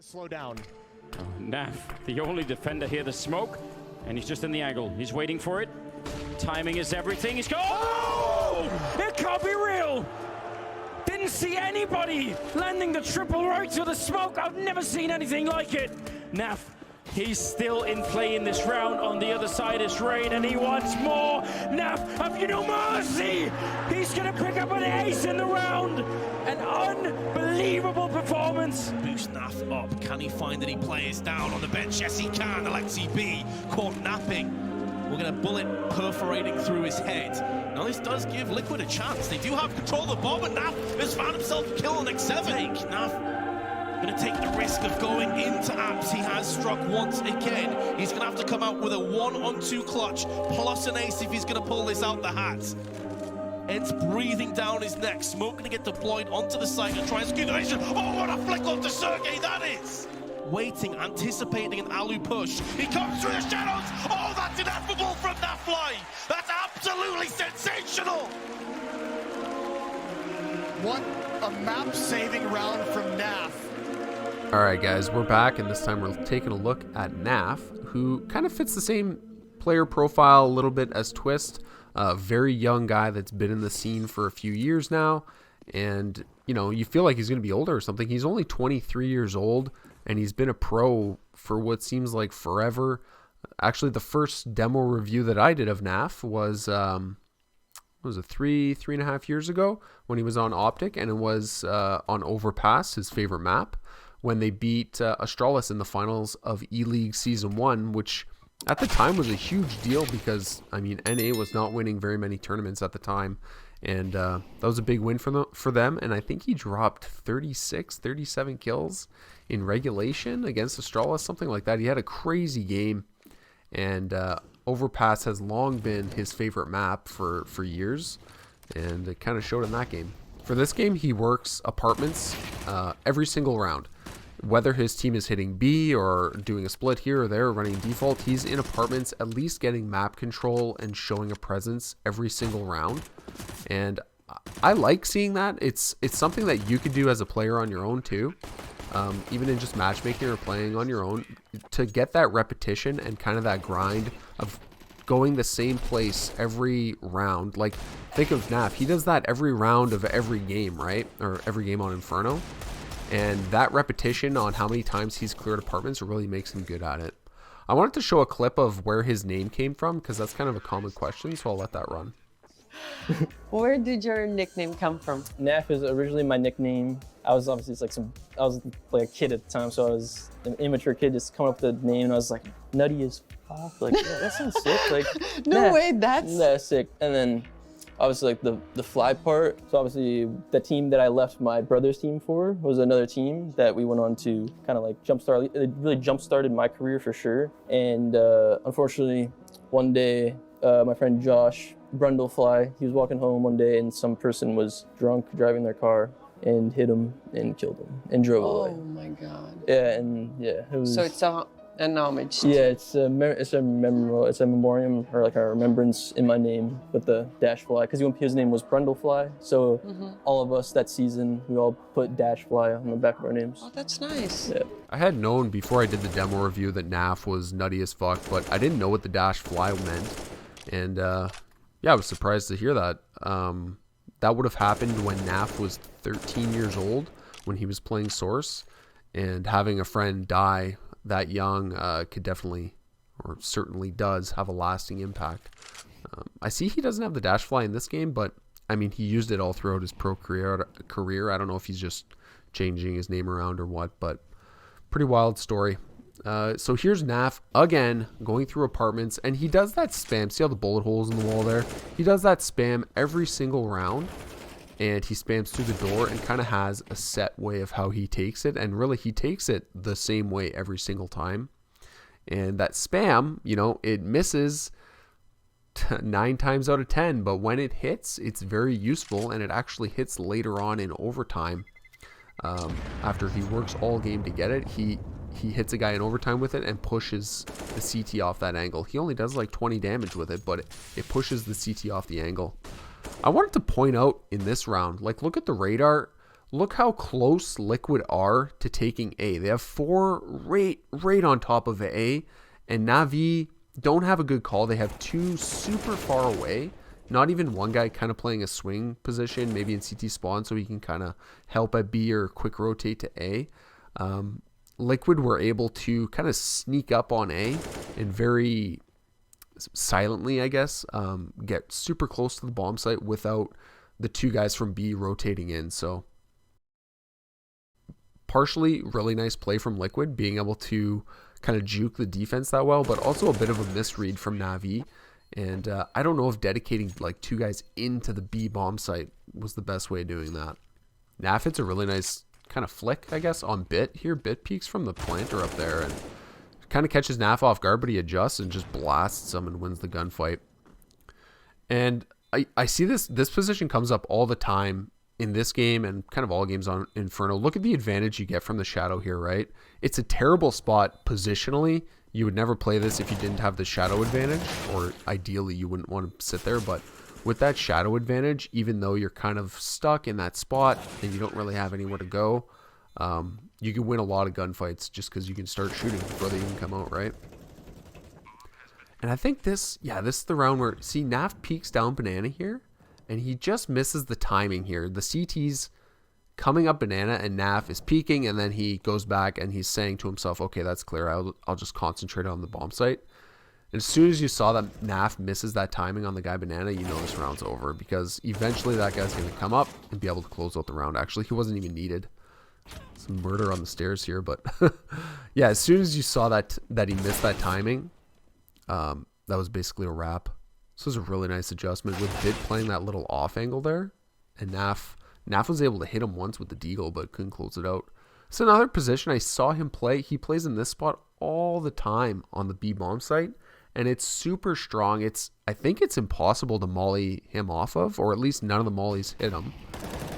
Slow down. Naf, the only defender here, the smoke, and he's just in the angle. He's waiting for it. Timing is everything. He's going. Oh! It can't be real! Didn't see anybody landing the triple right to the smoke. I've never seen anything like it. Naf, he's still in play in this round. On the other side is Rain, and he wants more. Naf, have you no mercy? He's going to pick up an ace in the round. An unbelievable performance. Boost Naf up. Can he find any players down on the bench? Yes, he can. Alexi B caught napping. We're going to bullet perforating through his head. Now, this does give Liquid a chance. They do have control of the bomb, and Naf has found himself killing X7. Naf going to take the risk of going into apps. He has struck once again. He's going to have to come out with a 1-on-2 clutch, plus an ace if he's going to pull this out the hat. Ed's breathing down his neck. Smoke going to get deployed onto the site and try and skew the nation. Oh, what a flick off to Sergey that is! Waiting, anticipating an Alu push. He comes through the shadows. Oh, that's ineffable from naf-fly. That's absolutely sensational. What a map-saving round from Naf. All right, guys, we're back, and this time we're taking a look at Naf, who kind of fits the same player profile a little bit as Twist. A very young guy that's been in the scene for a few years now, and you know, you feel like he's going to be older or something. He's only 23 years old, and he's been a pro for what seems like forever. Actually, the first demo review that I did of Naf was it 3.5 years ago when he was on Optic, and it was on Overpass, his favorite map, when they beat Astralis in the finals of E-League Season 1, which at the time was a huge deal because, I mean, NA was not winning very many tournaments at the time, and that was a big win for them, and I think he dropped 37 kills in regulation against Astralis, something like that. He had a crazy game, and Overpass has long been his favorite map for years, and it kind of showed in that game. For this game, he works apartments every single round. Whether his team is hitting B or doing a split here or there or running default, he's in apartments at least getting map control and showing a presence every single round. And I like seeing that. It's something that you could do as a player on your own too. Even in just matchmaking or playing on your own, to get that repetition and kind of that grind of going the same place every round. Like, think of Naf, he does that every round of every game, right? Or every game on Inferno. And that repetition on how many times he's cleared apartments really makes him good at it. I wanted to show a clip of where his name came from because that's kind of a common question, so I'll let that run. Where did your nickname come from? Naf is originally my nickname. I was obviously I was like a kid at the time, so I was an immature kid just coming up with the name, and I was like, nutty as fuck. Like, yeah, that sounds sick. Like, no way, that's sick. And then obviously like the fly part. So obviously the team that I left my brother's team for was another team that we went on to kind of like jumpstart. It really jump-started my career for sure. And unfortunately, one day, my friend Josh Brundlefly, he was walking home one day and some person was drunk driving their car and hit him and killed him and drove away. Oh my God. Yeah, and yeah, it was. So it's an homage. Yeah, it's a memoriam or like a remembrance in my name with the Dashfly, because his name was Brundlefly. So all of us that season, we all put Dashfly on the back of our names. Oh, that's nice. Yeah. I had known before I did the demo review that Naf was nutty as fuck, but I didn't know what the Dashfly meant. And yeah, I was surprised to hear that. That would have happened when Naf was 13 years old when he was playing Source, and having a friend die that young could definitely, or certainly does, have a lasting impact. I see he doesn't have the Dashfly in this game, but I mean, he used it all throughout his pro career. I don't know if he's just changing his name around or what, but pretty wild story. So here's Naf again going through apartments, and he does that spam. See all the bullet holes in the wall there? He does that spam every single round, and he spams through the door and kind of has a set way of how he takes it, and really he takes it the same way every single time. And that spam, you know, it misses 9 times out of 10, but when it hits, it's very useful, and it actually hits later on in overtime. After he works all game to get it, he hits a guy in overtime with it and pushes the CT off that angle. He only does like 20 damage with it, but it pushes the CT off the angle. I wanted to point out in this round, like, look at the radar. look how close Liquid are to taking A. They have 4 right on top of A, and Navi don't have a good call. They have 2 super far away. Not even one guy kind of playing a swing position, maybe in CT spawn, so he can kind of help at B or quick rotate to A. Liquid were able to kind of sneak up on A and very silently, I guess, get super close to the bomb site without the 2 guys from B rotating in. So partially really nice play from Liquid, being able to kind of juke the defense that well, but also a bit of a misread from Navi. And I don't know if dedicating like 2 guys into the B bomb site was the best way of doing that. Naf hits a really nice kind of flick, I guess, on Bit here. Bit peeks from the planter up there and kind of catches Naf off guard, but he adjusts and just blasts him and wins the gunfight. And I see this position comes up all the time in this game and kind of all games on Inferno. Look at the advantage you get from the shadow here, right? It's a terrible spot positionally. You would never play this if you didn't have the shadow advantage, or ideally you wouldn't want to sit there, but with that shadow advantage, even though you're kind of stuck in that spot and you don't really have anywhere to go, you can win a lot of gunfights just because you can start shooting before they even come out, right? And I think this is the round where, see, Naf peeks down banana here, and he just misses the timing here. The CT's coming up banana, and Naf is peeking, and then he goes back and he's saying to himself, okay, that's clear. I'll just concentrate on the bomb site. And as soon as you saw that Naf misses that timing on the guy banana, you know this round's over, because eventually that guy's going to come up and be able to close out the round. Actually, he wasn't even needed. Some murder on the stairs here, but yeah, as soon as you saw that he missed that timing, that was basically a wrap. This was a really nice adjustment with Bit playing that little off angle there, and Naf was able to hit him once with the deagle, but couldn't close it out. So another position I saw him play, he plays in this spot all the time on the B bomb site, and it's super strong. I think it's impossible to molly him off of, or at least none of the mollies hit him.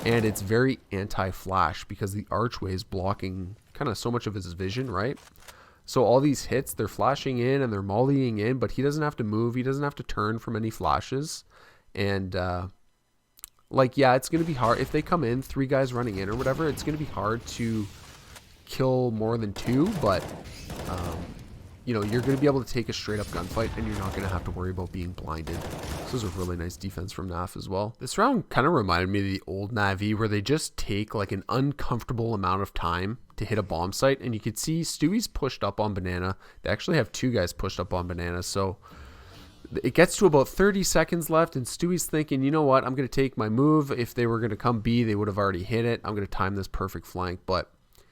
And it's very anti-flash because the archway is blocking kind of so much of his vision, right? So all these hits, they're flashing in and they're mollying in, but he doesn't have to move. He doesn't have to turn from any flashes. And like, yeah, it's going to be hard. If they come in, 3 guys running in or whatever, it's going to be hard to kill more than 2, but you know, you're going to be able to take a straight up gunfight and you're not going to have to worry about being blinded. This was a really nice defense from Naf as well. This round kind of reminded me of the old Navi, where they just take like an uncomfortable amount of time to hit a bomb site, and you could see Stewie's pushed up on banana. They actually have 2 guys pushed up on banana, so it gets to about 30 seconds left, and Stewie's thinking, you know what, I'm going to take my move. If they were going to come B, they would have already hit it. I'm going to time this perfect flank, but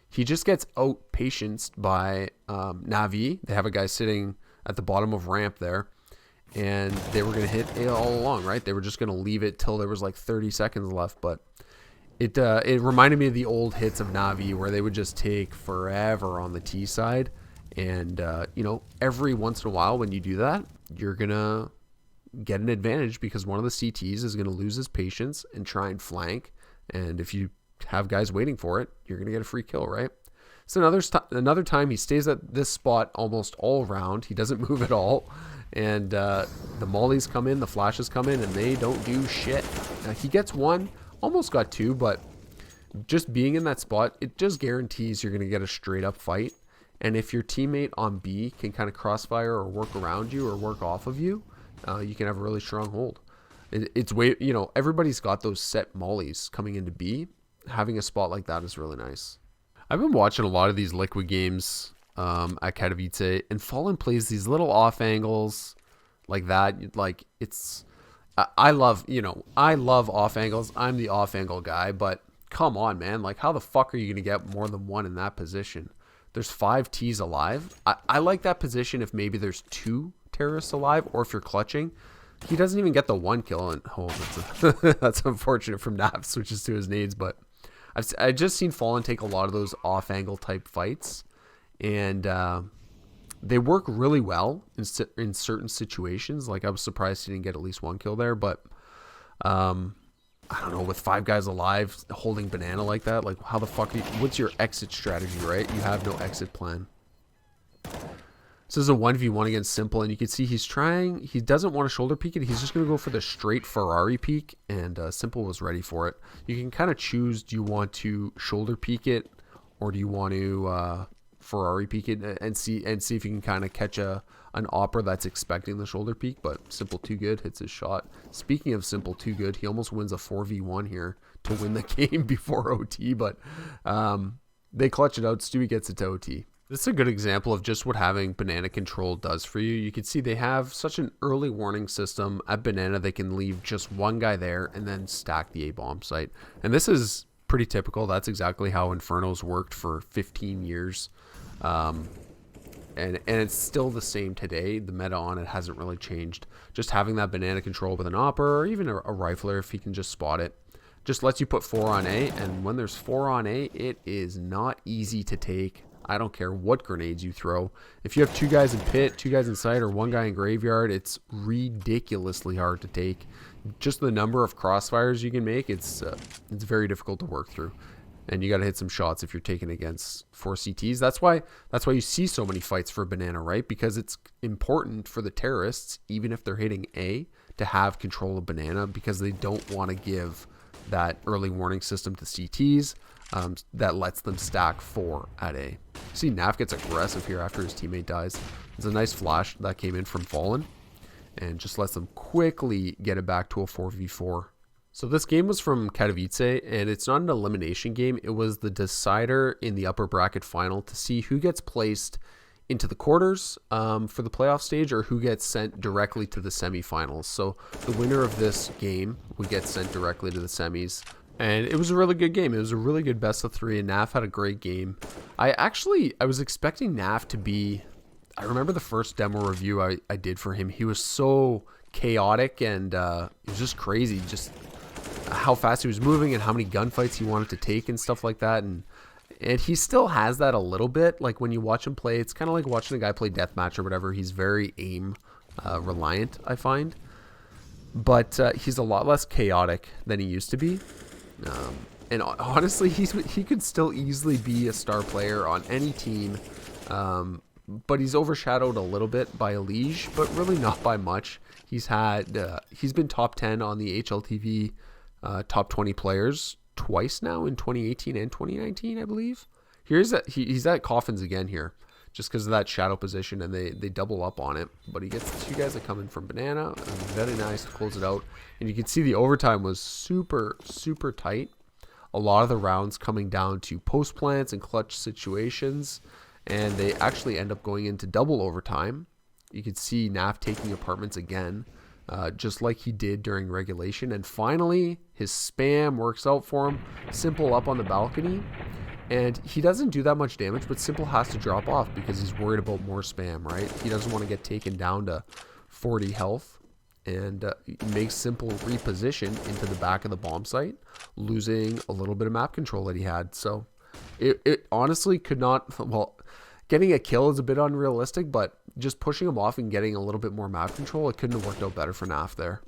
he just gets out-patienced by Navi. They have a guy sitting at the bottom of ramp there, and they were going to hit A all along, right? They were just going to leave it till there was like 30 seconds left, but it reminded me of the old hits of Navi, where they would just take forever on the T side, and you know, every once in a while when you do that, you're going to get an advantage because one of the CTs is going to lose his patience and try and flank, and if you have guys waiting for it, you're going to get a free kill, right? So another time he stays at this spot almost all round. He doesn't move at all, and the mollies come in, the flashes come in, and they don't do shit. He gets 1, almost got 2, but just being in that spot, it just guarantees you're going to get a straight up fight. And if your teammate on B can kind of crossfire or work around you or work off of you, you can have a really strong hold. It's way, you know, everybody's got those set mollies coming into B. Having a spot like that is really nice. I've been watching a lot of these Liquid games at Katowice, and Fallen plays these little off angles like that. Like, it's, I love off angles. I'm the off angle guy, but come on, man. Like, how the fuck are you going to get more than 1 in that position? There's 5 T's alive. I like that position if maybe there's 2 terrorists alive, or if you're clutching. He doesn't even get the 1 kill, and that's unfortunate from Naf, switches to his nades, but I've just seen Fallen take a lot of those off-angle type fights, and they work really well in certain situations. Like, I was surprised he didn't get at least 1 kill there, but I don't know, with 5 guys alive holding banana like that, like, how the fuck what's your exit strategy, right? You have no exit plan. This is a 1v1 against Simple, and you can see he doesn't want to shoulder peek it. He's just going to go for the straight Ferrari peek, and Simple was ready for it. You can kind of choose, do you want to shoulder peek it, or do you want to Ferrari peek it and see if you can kind of catch an opper that's expecting the shoulder peek. But Simple too good, hits his shot. Speaking of Simple too good, he almost wins a 4v1 here to win the game before OT, but they clutch it out. Stewie gets it to OT. This is a good example of just what having banana control does for you. You can see they have such an early warning system at banana. They can leave just one guy there and then stack the A-bomb site. And this is pretty typical. That's exactly how Inferno's worked for 15 years. And it's still the same today. The meta on it hasn't really changed. Just having that banana control with an opper or even a rifler, if he can just spot it, just lets you put 4 on A. And when there's 4 on A, it is not easy to take. I don't care what grenades you throw. If you have 2 guys in pit, 2 guys in site, or 1 guy in graveyard, it's ridiculously hard to take. Just the number of crossfires you can make, it's very difficult to work through. And you got to hit some shots if you're taking against 4 CTs. That's why you see so many fights for banana, right? Because it's important for the terrorists, even if they're hitting A, to have control of banana, because they don't want to give that early warning system to CTs. That lets them stack 4 at A. See, Naf gets aggressive here after his teammate dies. It's a nice flash that came in from Fallen, and just lets them quickly get it back to a 4v4. So this game was from Katowice, and it's not an elimination game. It was the decider in the upper bracket final to see who gets placed into the quarters for the playoff stage, or who gets sent directly to the semifinals. So the winner of this game would get sent directly to the semis. And it was a really good game. It was a really good best of 3, and Naf had a great game. I was expecting Naf to be... I remember the first demo review I did for him. He was so chaotic, and it was just crazy. Just how fast he was moving and how many gunfights he wanted to take and stuff like that. And he still has that a little bit. Like when you watch him play, it's kind of like watching a guy play deathmatch or whatever. He's very aim reliant, I find. But he's a lot less chaotic than he used to be. And honestly, he could still easily be a star player on any team, but he's overshadowed a little bit by Elige, but really not by much. He's been top 10 on the HLTV top 20 players twice now, in 2018 and 2019, I believe. He's at Coffins again here, just because of that shadow position, and they double up on it. But he gets 2 guys that come in from banana, very nice to close it out. And you can see the overtime was super, super tight. A lot of the rounds coming down to post plants and clutch situations, and they actually end up going into double overtime. You can see Naf taking apartments again, just like he did during regulation. And finally, his spam works out for him. Simple up on the balcony. And he doesn't do that much damage, but Simple has to drop off because he's worried about more spam, right? He doesn't want to get taken down to 40 health. And makes Simple reposition into the back of the bomb site, losing a little bit of map control that he had. So it honestly could not... Well, getting a kill is a bit unrealistic, but just pushing him off and getting a little bit more map control, it couldn't have worked out better for Naf there.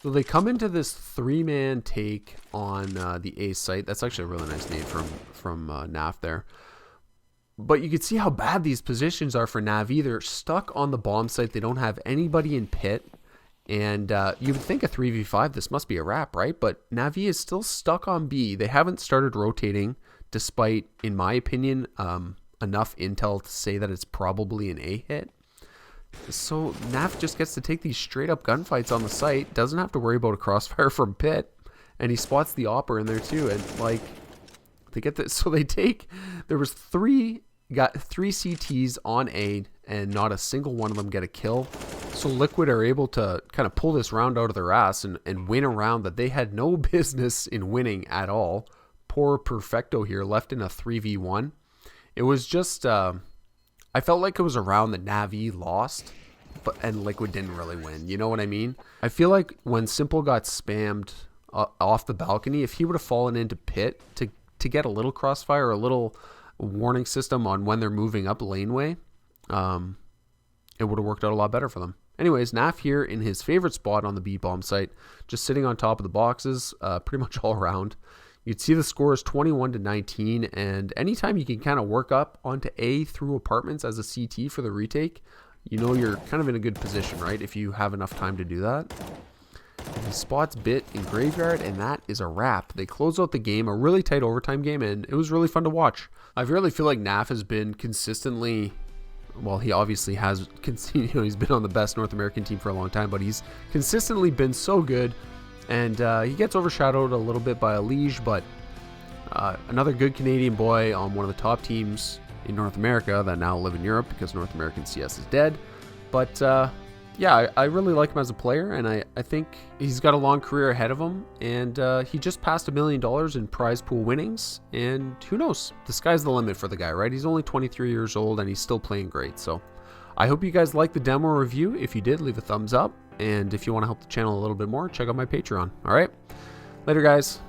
So they come into this 3-man take on the A site. That's actually a really nice name from Naf there. But you can see how bad these positions are for Navi. They're stuck on the bomb site. They don't have anybody in pit. And you would think a 3v5, this must be a wrap, right? But Navi is still stuck on B. They haven't started rotating, despite, in my opinion, enough intel to say that it's probably an A hit. So Naf just gets to take these straight up gunfights on the site, doesn't have to worry about a crossfire from pit, and he spots the opper in there too. And like, they get this, so they take, there was 3 CTs on A, and not a single one of them get a kill. So Liquid are able to kind of pull this round out of their ass and win a round that they had no business in winning at all. Poor Perfecto here, left in a 3v1. It was just, I felt like it was a round that Navi lost, and Liquid didn't really win. You know what I mean? I feel like when Simple got spammed off the balcony, if he would have fallen into pit to get a little crossfire, a little warning system on when they're moving up laneway, it would have worked out a lot better for them. Anyways, Naf here in his favorite spot on the B bomb site, just sitting on top of the boxes, pretty much all around. You'd see the score is 21-19, and anytime you can kind of work up onto A through apartments as a CT for the retake, you know you're kind of in a good position, right? If you have enough time to do that. And he spots Bit in Graveyard, and that is a wrap. They close out the game, a really tight overtime game, and it was really fun to watch. I really feel like NAF has been consistently, well, he obviously has, he's been on the best North American team for a long time, but he's consistently been so good, and he gets overshadowed a little bit by Elige, but another good Canadian boy on one of the top teams in North America that now live in Europe because North American CS is dead. But yeah, I really like him as a player, and I think he's got a long career ahead of him, and he just passed $1 million in prize pool winnings, and who knows, the sky's the limit for the guy, right? He's only 23 years old and he's still playing great. So I hope you guys liked the demo review. If you did, leave a thumbs up, and if you want to help the channel a little bit more, check out my Patreon. All right, later guys.